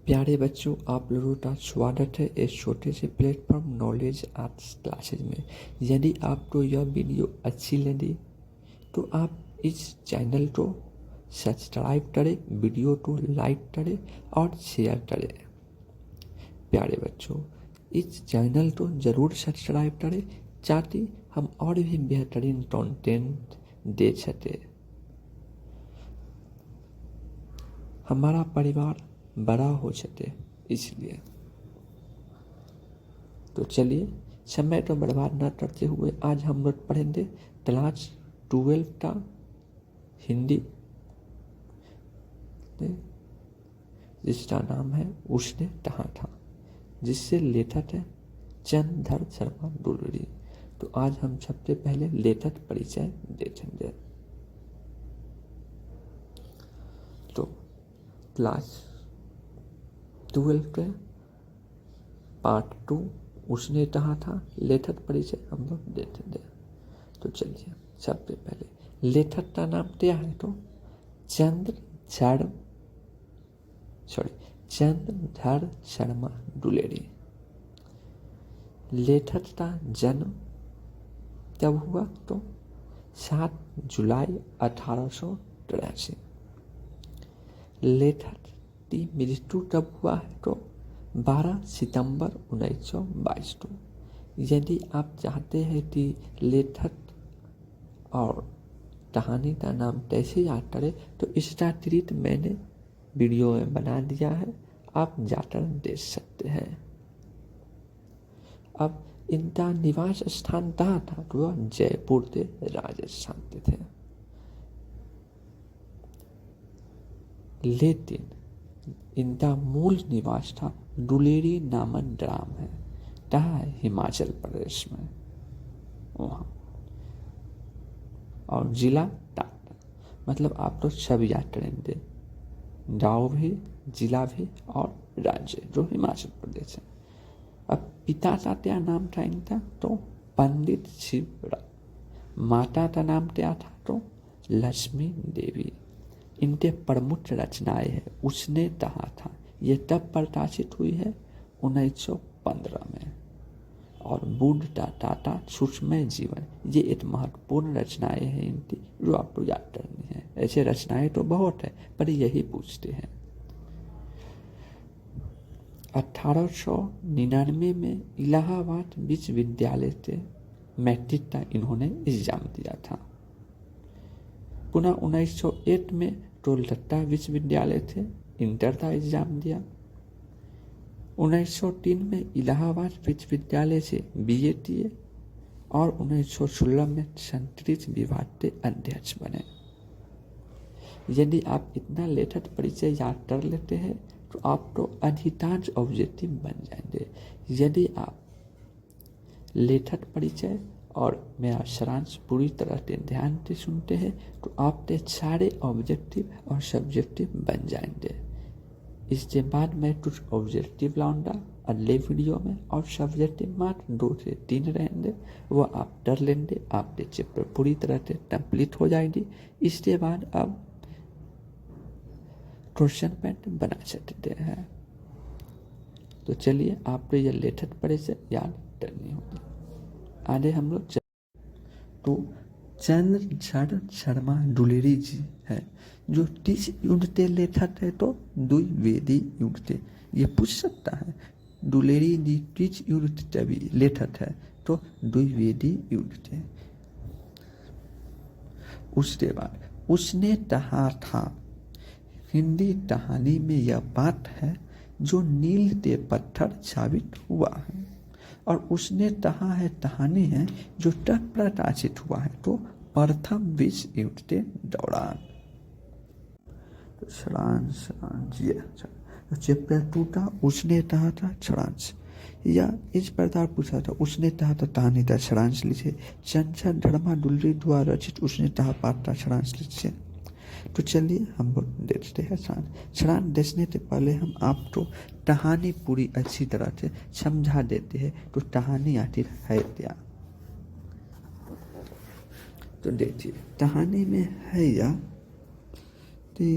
प्यारे बच्चों, आप लोगों का स्वागत है इस छोटे से प्लेटफॉर्म नॉलेज आर्ट्स क्लासेज में। यदि आपको यह वीडियो अच्छी लगी तो आप इस चैनल को सब्सक्राइब करें, वीडियो को लाइक करें और शेयर करें। प्यारे बच्चों, इस चैनल को ज़रूर सब्सक्राइब करें ताकि हम और भी बेहतरीन कंटेंट दे सकें। हमारा परिवार बड़ा हो सके इसलिए। तो चलिए, समय को बर्बाद न करते हुए आज हम लोग पढ़ेंगे क्लास 12 का हिंदी, जिसका नाम है उसने कहा था, जिससे लेखक है चंद्रधर शर्मा डुलरी। तो आज हम सबसे पहले लेखक परिचय देखेंगे। तो क्लास 12 के पार्ट 2 उसने कहा था लेखक परिचय हम लोग देखेंगे। तो चलिए, सबसे पहले लेखक का नाम क्या है? तो चंद्रधर शर्मा डुलेरी। लेखक का जन्म कब हुआ? तो 7 जुलाई 1883। लेखक की मृत्यु कब हुआ है? तो 12 सितंबर 1922 को। यदि आप चाहते हैं कि लेखक और कहानी का नाम कैसे याद करें तो इसका ट्रिक मैंने वीडियो में बना दिया है, आप जाकर देख सकते हैं। अब इनका निवास स्थान कहाँ था? तो वह जयपुर थे, राजस्थान के थे। लेकिन इनका मूल निवास था डुलेरी नामक ग्राम है, कहाँ है? हिमाचल प्रदेश में, वहाँ। और जिला टाटा। मतलब आप लोग सब याद करेंगे, गाँव भी, जिला भी और राज्य, जो हिमाचल प्रदेश है। अब पिता का क्या नाम था इनका? तो पंडित शिवराम। माता का नाम क्या था? तो लक्ष्मी देवी। इनके प्रमुख रचनाएं है उसने कहा था, ये तब प्रकाशित हुई है 1915 में। और बुद्ध का टाटा सुषमय जीवन, ये एक महत्वपूर्ण रचनाएं हैं इनकी, जो आपको याद करनी है। ऐसे रचनाएं तो बहुत है, पर यही पूछते हैं। 1899 में इलाहाबाद विश्वविद्यालय से मैट्रिक का इन्होंने एग्जाम दिया था। पुनः 1901 में कोलकाता विश्वविद्यालय से इंटर का एग्जाम दिया। 1903 में इलाहाबाद विश्वविद्यालय से बीए किए और 1916 में संस्कृत विभाग के अध्यक्ष बने। यदि आप इतना लेखक परिचय याद कर लेते हैं तो आप तो अधिकांश ऑब्जेक्टिव बन जाएंगे। यदि आप लेखक परिचय और मेरा सारांश पूरी तरह से ध्यान से सुनते हैं तो आपके सारे ऑब्जेक्टिव और सब्जेक्टिव बन जाएंगे। इसके बाद मैं कुछ ऑब्जेक्टिव लाऊंगा अगले वीडियो में, और सब्जेक्टिव मात्र 2 से 3 रहेंगे, वो आप कर लेंगे। आपके चैप्टर पूरी तरह से कंप्लीट हो जाएंगी। इसके बाद अब क्वेश्चन पैटर्न बना सकते हैं। तो चलिए, आपको यह लेखक परिचय याद करनी होगी। आगे हम लोग तो चंद्रधर शर्मा डुलेरी जी है, जो 30 युग के लेखक है। तो द्विवेदी युग के, ये पूछ सकता है। डुलेरी जी 30 युग के भी लेखक है, तो द्विवेदी युग के। उसके बाद उसने कहा था, हिंदी कहानी में यह बात है जो नील के पत्थर साबित हुआ है। और उसने कहा है कहानी है जो तब प्रकाशित हुआ है, तो प्रथम विश्व युद्ध के दौरान। तो सारांश चैप्टर 2 का उसने कहा था सारांश, या इस प्रकार पूछा था, उसने कहा था कहानी का सारांश लीजिए। चंद्रधर शर्मा डुलेरी द्वारा रचित उसने कहा पाठ का सारांश लीजिए। तो चलिए हम लोग देखते हैं सारांश देखने से पहले हम आपको कहानी पूरी अच्छी तरह से समझा देते हैं। तो कहानी आखिर है क्या? तो देखिए, कहानी में है यह कि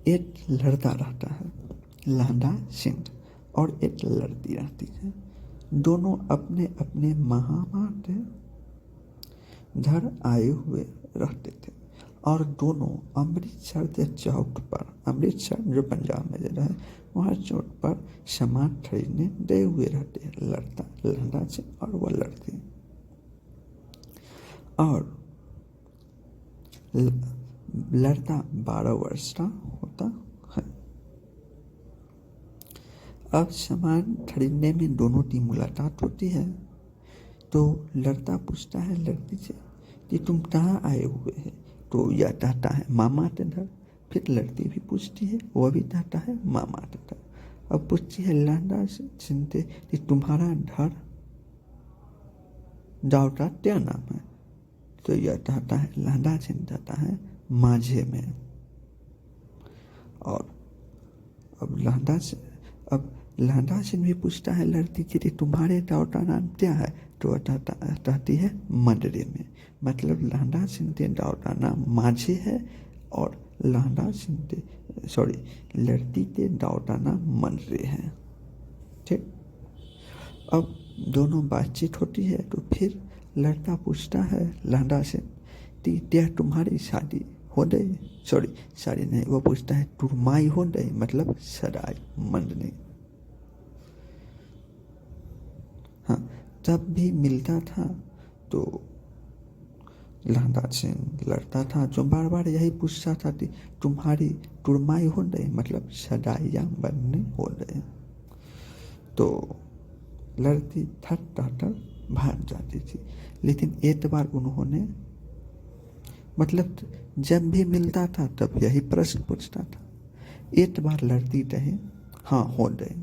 एक लड़का रहता है लहंदा सिंह और एक लड़की रहती है। दोनों अपने अपने महामाते घर आए हुए रहते थे और दोनों अमृतसर के चौक पर, अमृतसर जो पंजाब में जो है वहाँ चौक पर सामान खरीदने गए हुए रहते हैं, लड़का लहंदा सिंह और वह लड़की। और लड़का 12 वर्ष का होता है। अब सामान खरीदने में दोनों की मुलाकात होती है तो लड़का पूछता है लड़की से कि तुम कहाँ आए हुए हैं, तो यह कहता है मामा के घर। फिर लड़की भी पूछती है, वह भी कहता है मामा के घर। अब पूछती है लहंदा सिंह से कि तुम्हारा घर गाँव का क्या नाम है, तो यह कहता है लहंदा सिंह कहता है माझे में। और अब लहंदा सिंह भी पूछता है लड़की के कि तुम्हारे गाँव का नाम क्या है, तो कहती है मंडरे में। मतलब लहंदा सिंह के गाँव का नाम माझे है और लड़की के गाँव का नाम मंडरे है। ठीक। अब दोनों बातचीत होती है तो फिर लड़का पूछता है लहंदा सिंह कि क्या तुम्हारी शादी हो गई, शादी नहीं, वो पूछता है तुरमाई हो गई, मतलब सगाई मंडनी। हाँ, जब भी मिलता था तो लहंदा सिंह लड़ता था जो बार बार यही पूछता था कि तुम्हारी तुरमाई हो गई, मतलब सगाई या मंडनी हो गई। तो लड़की थक कर भाग जाती थी। लेकिन एक बार उन्होंने, मतलब जब भी मिलता था तब यही प्रश्न पूछता था। एक बार लड़की कहे हाँ हो गए,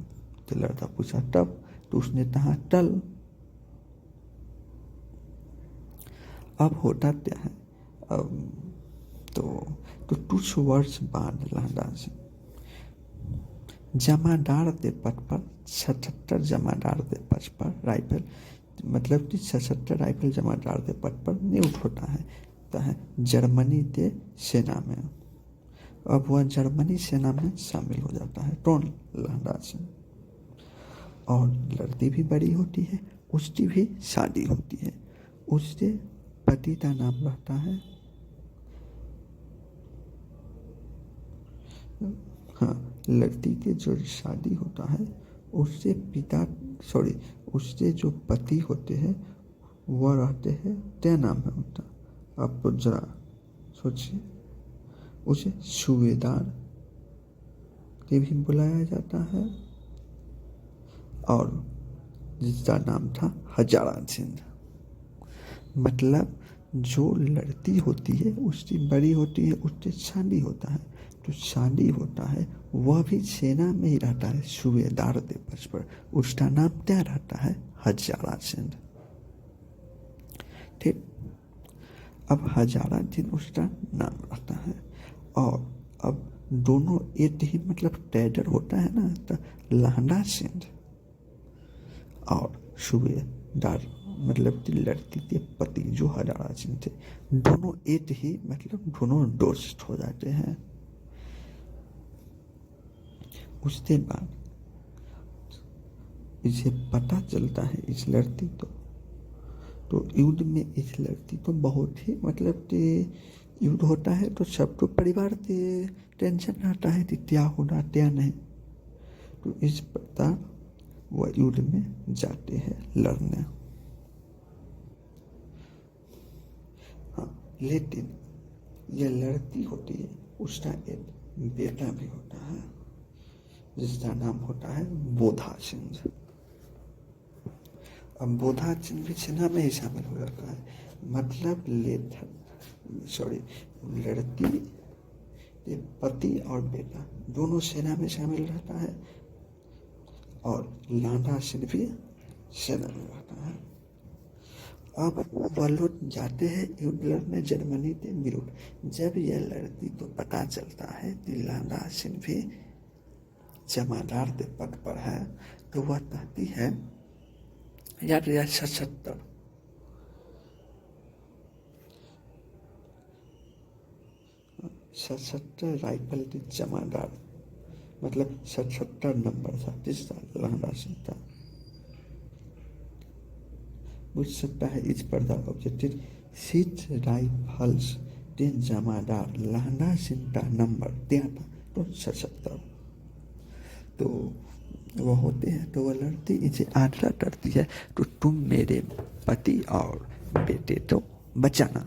तो लड़का पूछा तब, तो उसने कहा टल। अब होता क्या है, तो कुछ वर्ष बाद लहंदा सिंह जमादार के पद पर 77 जमादार के पद पर राइफल, मतलब कि 77 राइफल जमादार के पद पर नियुक्त होता है जर्मनी के सेना में। अब वह जर्मनी सेना में शामिल हो जाता है कौन, लहंदा सिंह। और लड़की भी बड़ी होती है, उसकी भी शादी होती है। उसके पति का नाम रहता है, हाँ, लड़की के जो शादी होता है उससे जो पति होते हैं वह रहते हैं, क्या नाम है उनका, आप तो जरा सोचिए। उसे सूबेदार के भी बुलाया जाता है और जिसका नाम था हजारा सिंह। मतलब जो लड़की होती है उसकी बड़ी होती है, उससे शादी होता है, तो शादी होता है वह भी सेना में ही रहता है सूबेदार के पद पर। उसका नाम क्या रहता है, हजारा सिंह। ठीक। अब हजारा सिंह उसका नाम रहता है। और अब दोनों एक ही, मतलब टैडर होता है ना, तो लहंदा सिंह और सूबेदार, मतलब कि लड़की के पति जो हजारा सिंह थे, दोनों एक ही, मतलब दोनों दोस्त हो जाते हैं। उसके बाद इसे पता चलता है इस लड़की तो युद्ध में इस लड़की को बहुत ही, मतलब कि युद्ध होता है तो सबको परिवार के टेंशन रहता है कि क्या होना क्या नहीं, तो इस प्रकार वह युद्ध में जाते हैं लड़ने। हाँ, लेकिन यह लड़की होती है, उसका एक बेटा भी होता है जिसका नाम होता है बोधा सिंह। अब बोधा सिंह भी सेना में ही शामिल हो जाता है। मतलब लड़की के पति और बेटा दोनों सेना में शामिल रहता है और लहंदा सिंह भी सेना में रहता है। अब वह लोग जाते हैं युद्ध लड़ने जर्मनी के विरुद्ध। जब यह लड़की को पता चलता है कि लहंदा सिंह भी जमादार के पद पर है, तो वह कहती है यार 77 77 राइफल के जमादार, मतलब 77 नंबर था जिसका लहंगा सिंह था। पूछ सकता है इस पर द ऑब्जेक्टिव 6 राइफल्स के जमादार लहंगा सिंह का नंबर क्या था? तो 77। तो वो होते हैं, तो वह लड़ती इसे आदरा करती है, तो तुम मेरे पति और बेटे तो बचाना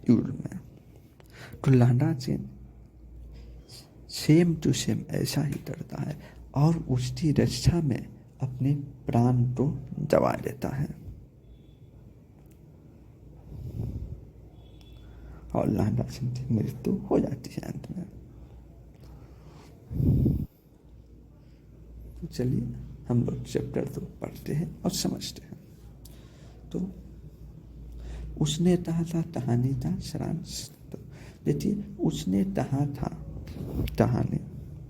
युद्ध में। तो Lahanga Singh same to same ऐसा ही करता है और उसकी रक्षा में अपने प्राण को दबा देता है और लहंगा सिंह की मृत्यु हो जाती है अंत में। तो चलिए हम लोग चैप्टर 2 पढ़ते हैं और समझते हैं। तो उसने कहा था कहानी का सारांश। तो देखिए, उसने कहा था कहानी,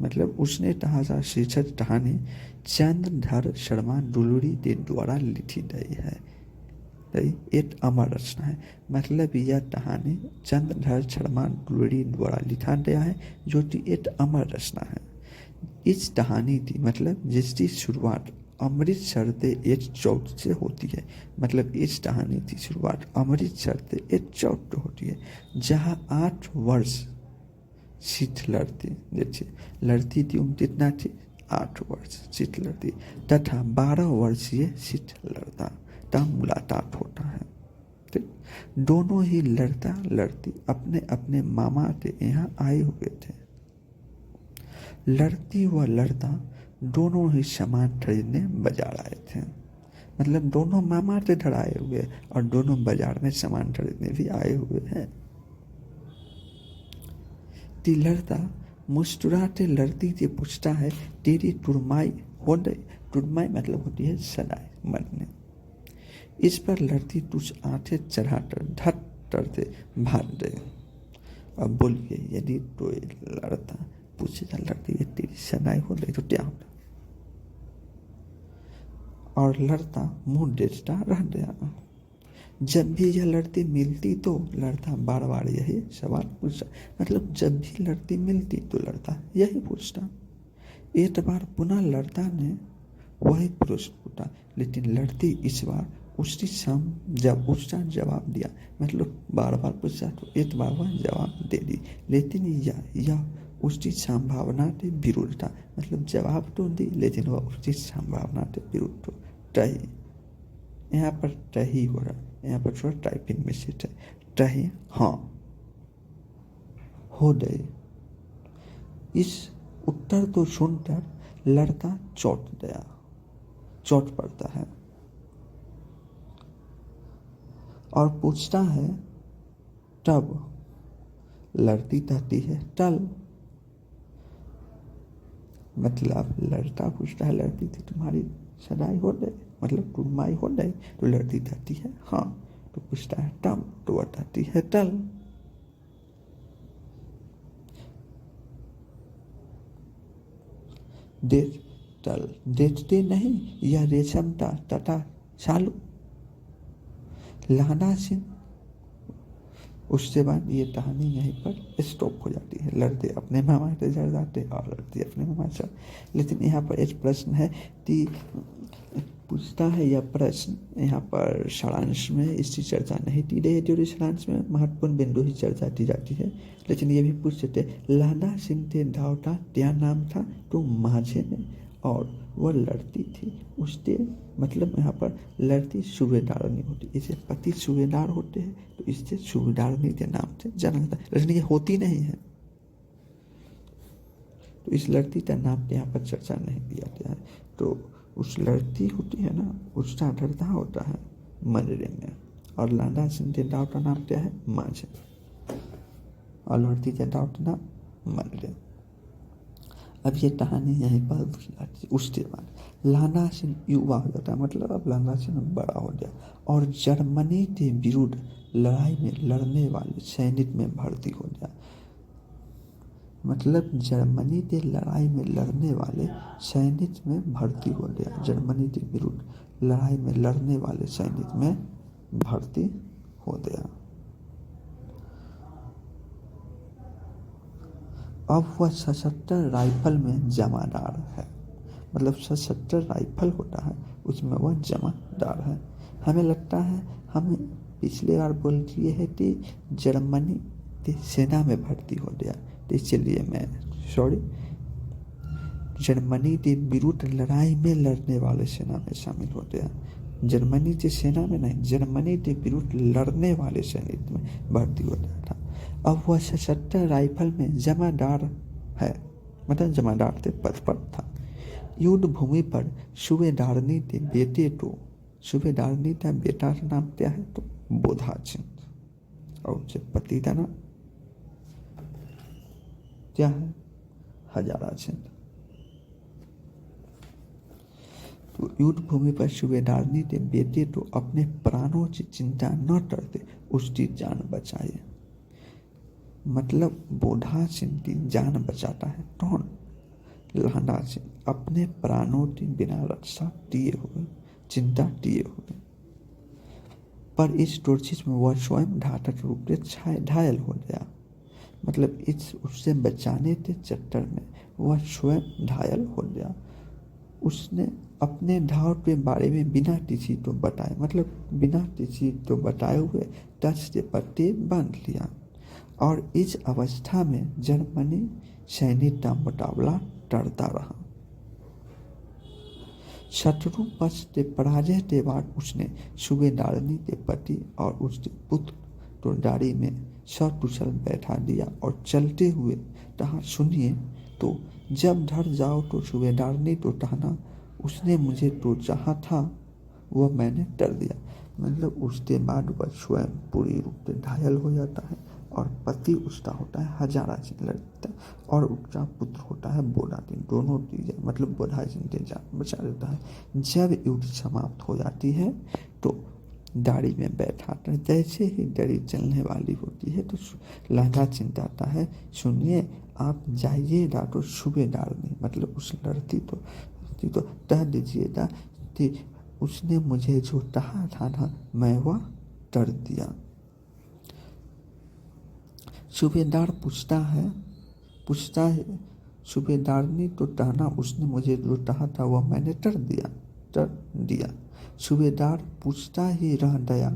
मतलब उसने कहा था शीर्षक कहानी चंद्रधर शर्मा दुलुरी के द्वारा लिखी गई है। एक अमर रचना है, मतलब यह कहानी चंद्रधर शर्मा दुलुरी द्वारा लिखा गया है, जो कि एक अमर रचना है। इस कहानी की, मतलब जिसकी शुरुआत अमृतसर के एक चौक से होती है, मतलब इस कहानी की शुरुआत अमृतसर के एक चौक से होती है, जहाँ 8 वर्ष शीत लड़ती, जैसे लड़ती थी उम्र कितना थी 8 वर्ष शीत लड़ती, तथा 12 वर्षीय शीत लड़ता का मुलाकात होता है। ठीक, दोनों ही लड़ता लड़ती अपने अपने मामा के यहाँ आए हुए थे। लड़ती व लड़ता दोनों ही सामान खरीदने बाजार आए थे, मतलब दोनों मामा के घर आए हुए और दोनों बाजार में सामान खरीदने भी आए हुए हैं। ती लड़ता मुस्कुराते लड़ती से पूछता है, तेरी तुरमाई हो गई? तुरमाई मतलब होती है सगाई, मरने। इस पर लड़ती कुछ आंखें चढ़ाकर धट करते भाग गए। अब बोलिए, यदि कोई लड़ता पूछेगा लड़ती है तेरी सगाई हो गई तो क्या होगा? और लड़ता मुंह देखता रह गया। जब भी यह लड़ती मिलती तो लड़ता बार बार यही सवाल पूछता, मतलब जब भी लड़ती मिलती तो लड़ता यही पूछता। एक बार पुनः लड़ता ने वही प्रश्न पूछा, लेकिन लड़ती इस बार उसका जवाब दिया, मतलब बार बार पूछा तो एक बार वह जवाब दे दी, लेकिन यह उसकी संभावना के विरुद्ध था, मतलब जवाब तो दी लेकिन वह उसकी संभावना के विरुद्ध तो टही। यहाँ पर टही हो रहा है, यहाँ पर थोड़ा टाइपिंग मिस्टेक है। टही हाँ हो गए। इस उत्तर को सुनकर लड़का चोट पड़ता है और पूछता है तब? लड़ती कहती है टल, मतलब लड़का पूछता है लड़ती थी तुम्हारी सगाई हो गई, मतलब तुरमाई हो गई? तो लड़ती कहती है हाँ। तो पूछता है तब? तो बताती है टल। देखते नहीं यह रेशम का तटा चालू। लहंगा सिंह, उसके बाद ये कहानी यहीं पर स्टॉप हो जाती है। लड़ते अपने मामा से जड़ जाते और लड़ती अपने मामा से। लेकिन यहाँ पर एक प्रश्न है कि पूछता है यह प्रश्न, यहाँ पर सारांश में इसकी चर्चा नहीं की गई है, जो सारांश में महत्वपूर्ण बिंदु ही चर्चा की जाती है। लेकिन ये भी पूछ सकते, लहंगा सिंह के दाव का क्या नाम था? तो माझे ने, और वह लड़ती थी उसके, मतलब यहाँ पर लड़ती सूबेदारनी होती, इसे पति सूबेदार होते हैं तो इससे सूबेदारनी के नाम से जाना जाता है, लेकिन ये होती नहीं है तो इस लड़की का नाम यहाँ पर चर्चा नहीं दिया गया है। तो उस लड़की होती है ना, उसका घर कहाँ होता है? मजरे में। और लहंगा सिंह के दाव का नाम क्या है? माझे। और लड़की के दाव का नाम मजरे। अब ये कहानी यहीं पर उसके बाद लहंगा सिंह युवा हो जाता है, मतलब अब लहंगा सिंह बड़ा हो गया और जर्मनी के विरुद्ध लड़ाई में लड़ने वाले सैनिक में भर्ती हो गया, मतलब जर्मनी के लड़ाई में लड़ने वाले सैनिक में भर्ती हो गया। जर्मनी के विरुद्ध लड़ाई में लड़ने वाले सैनिक में भर्ती हो गया। अब वह सशस्त्र राइफल में जमादार है। मतलब सशस्त्र राइफल होता है उसमें वह जमादार है। हमें लगता है हमें पिछली बार बोल दिए है कि जर्मनी की सेना में भर्ती हो गया, तो इसलिए मैं जर्मनी के विरुद्ध लड़ाई में लड़ने वाले सेना में शामिल हो गया। जर्मनी की सेना में नहीं, जर्मनी के विरुद्ध लड़ने वाले सैनिक में भर्ती हो गया था। अब वह सशस्त्र राइफल में जमादार है, मतलब जमादार के पद पर था। युद्ध भूमि पर सूबेदारनी के बेटे को, सूबेदारनी का बेटा का नाम क्या है तो बोधा सिंह, और उसके पति का नाम क्या है हजारा सिंह। तो युद्ध भूमि पर सूबेदारनी के बेटे तो अपने प्राणों की चिंता न करते उसकी जान बचाए। मतलब बोधा सिंह की जान बचाता है कौन? लांडा सिंह, अपने प्राणों की बिना रक्षा दिए हुए, चिंता दिए हुए। पर इस कोशिश में वह स्वयं घातक रूप से घायल हो गया। मतलब इस उससे बचाने के चक्कर में वह स्वयं घायल हो गया। उसने अपने घाव के बारे में बिना किसी को बताए, मतलब बिना किसी को बताए हुए टच के पट्टे बांध लिया। और इस अवस्था में जर्मनी सैनिक का मुकाबला करता रहा। शत्रु पक्ष के पराजय के बाद उसने सूबेदारनी के पति और उसके पुत्र को गाड़ी में सकुशल बैठा दिया और चलते हुए कहा, सुनिए तो जब घर जाओ तो सूबेदारनी को कहना उसने मुझे तो चाहा था वह मैंने कर दिया। मतलब उसके बाद वह स्वयं पूरी रूप से घायल हो जाता है और पति उसका होता है हजारा सिंह लगता है और उसका पुत्र होता है बोधा सिंह। दोनों चीजें मतलब बोधा सिंह के जान बचा देता है। जब युद्ध समाप्त हो जाती है तो गाड़ी में बैठा कर जैसे ही गाड़ी चलने वाली होती है तो लांडा सिंह कहता है, सुनिए आप जाइएगा तो सूबेदारनी मतलब उस लड़की तो कह दीजिएगा कि उसने मुझे जो कहा था ना मैं वह कर दिया। सूबेदार पूछता है सूबेदारनी तो कहना उसने मुझे जो कहा था वह मैंने कर दिया। सूबेदार पूछता ही रह गया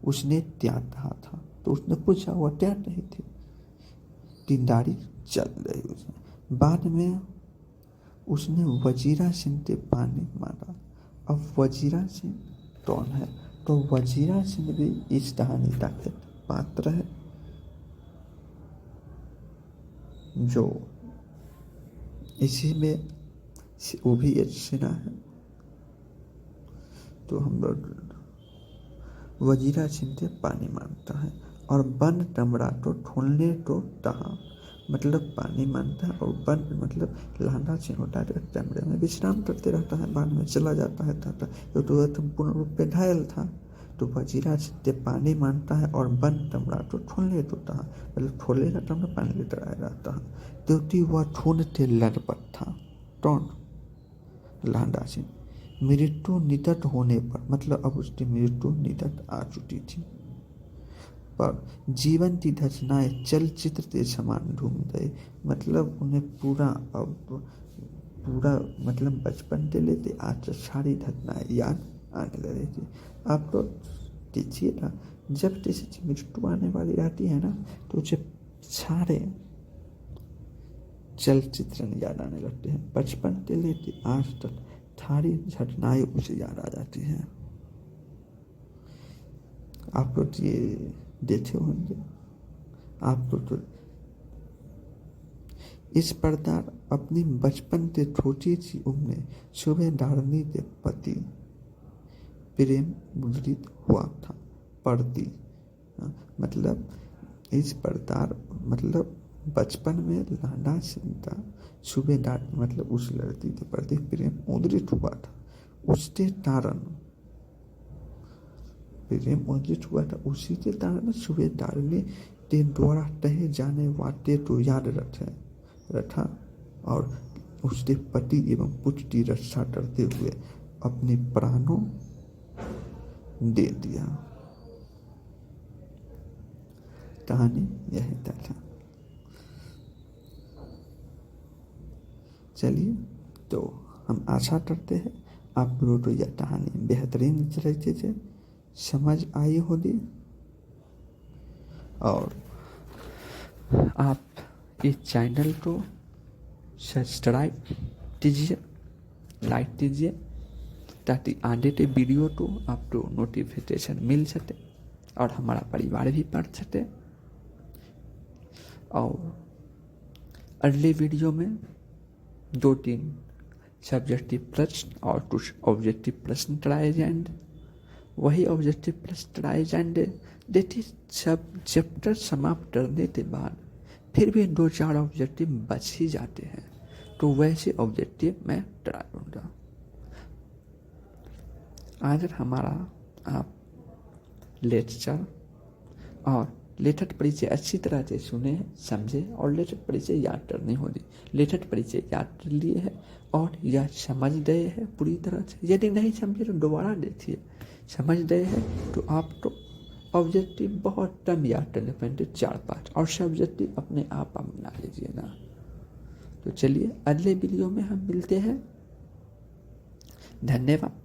उसने क्या कहा था। तो उसने पूछा वह क्या नहीं थी। दीनदारी चल रही उसने। बाद में उसने वजीरा सिंह के पानी मारा। अब वजीरा सिंह कौन है? तो वजीरा सिंह भी इस कहानी का एक पात्र है जो इसी में वो भी एक सेना है। तो हम लोग वजीरा सिंह के पानी मांगता है और वन टमरा तो खोलने को कहा। मतलब पानी मांगता है और वन मतलब लांडा सिंह होता है कमरे में विश्राम करते रहता है, बाद में चला जाता है तो पूर्ण रूप पे घायल था। तो वजीरा सिंह के पानी मांगता है और वन टमरा तो खोलने को कहा। मतलब खोले का टमरा पानी लेकर आया जाता है क्योंकि वह खून के लड़पट था। कौन? लांडा सिंह। मृत्यु निकट होने पर मतलब अब उसकी मृत्यु निकट आ चुकी थी पर जीवन की घटनाएं चलचित्र के समान घूम गई। मतलब उन्हें पूरा मतलब बचपन के लेते आज सारी घटनाएं याद आने लगी थी। आप तो देखिए ना जब किसी की मृत्यु आने वाली रहती है ना तो उसे सारे चलचित्र याद आने लगते हैं। बचपन के लेते आज तक सारी घटनाएं उसे याद आ जाती हैं। आप लोग ये देखे होंगे। आप लोग तो इस प्रकार अपनी बचपन के छोटी सी उम्र में सूबेदारनी के पति प्रेम मुद्रित हुआ था पड़ती। मतलब इस प्रकार मतलब बचपन में लांडा सिंह का सूबेदार मतलब उस लड़की के प्रति प्रेम मुद्रित हुआ था। उसके कारण प्रेम मुद्रित हुआ था उसी के कारण सूबेदारनी के द्वारा कहे जाने वाक्य को याद रखा और उसके पति एवं पुत्र की रक्षा करते हुए अपने प्राणों दे दिया। कहानी यही था। चलिए, तो हम आशा करते हैं आपको यह कहानी बेहतरीन तरीके से समझ आई होगी और आप इस चैनल को सब्सक्राइब कीजिए, लाइक कीजिए, ताकि आगे के वीडियो को आपको नोटिफिकेशन मिल सके और हमारा परिवार भी बढ़ सके। और अगले वीडियो में 2-3 सब्जेक्टिव प्रश्न और कुछ ऑब्जेक्टिव प्रश्न कराए जाएंगे। वही ऑब्जेक्टिव प्रश्न कराए जाएंगे। देखिए, सब चैप्टर समाप्त करने के बाद फिर भी 2-4 ऑब्जेक्टिव बच ही जाते हैं, तो वैसे ऑब्जेक्टिव मैं करा दूँगा। आज हमारा आप लेक्चर और लेखक परिचय अच्छी तरह से सुने, समझे और लेखक परिचय याद करनी होगी। लेखक परिचय याद कर लिए है और यह समझ गए हैं पूरी तरह से। यदि नहीं समझे तो दोबारा देखिए। समझ गए हैं तो आपको ऑब्जेक्टिव बहुत कम याद करने पड़ेंगे, 4-5, और सब्जेक्टिव अपने आप बना लीजिएगा। तो चलिए, अगले वीडियो में हम मिलते हैं। धन्यवाद।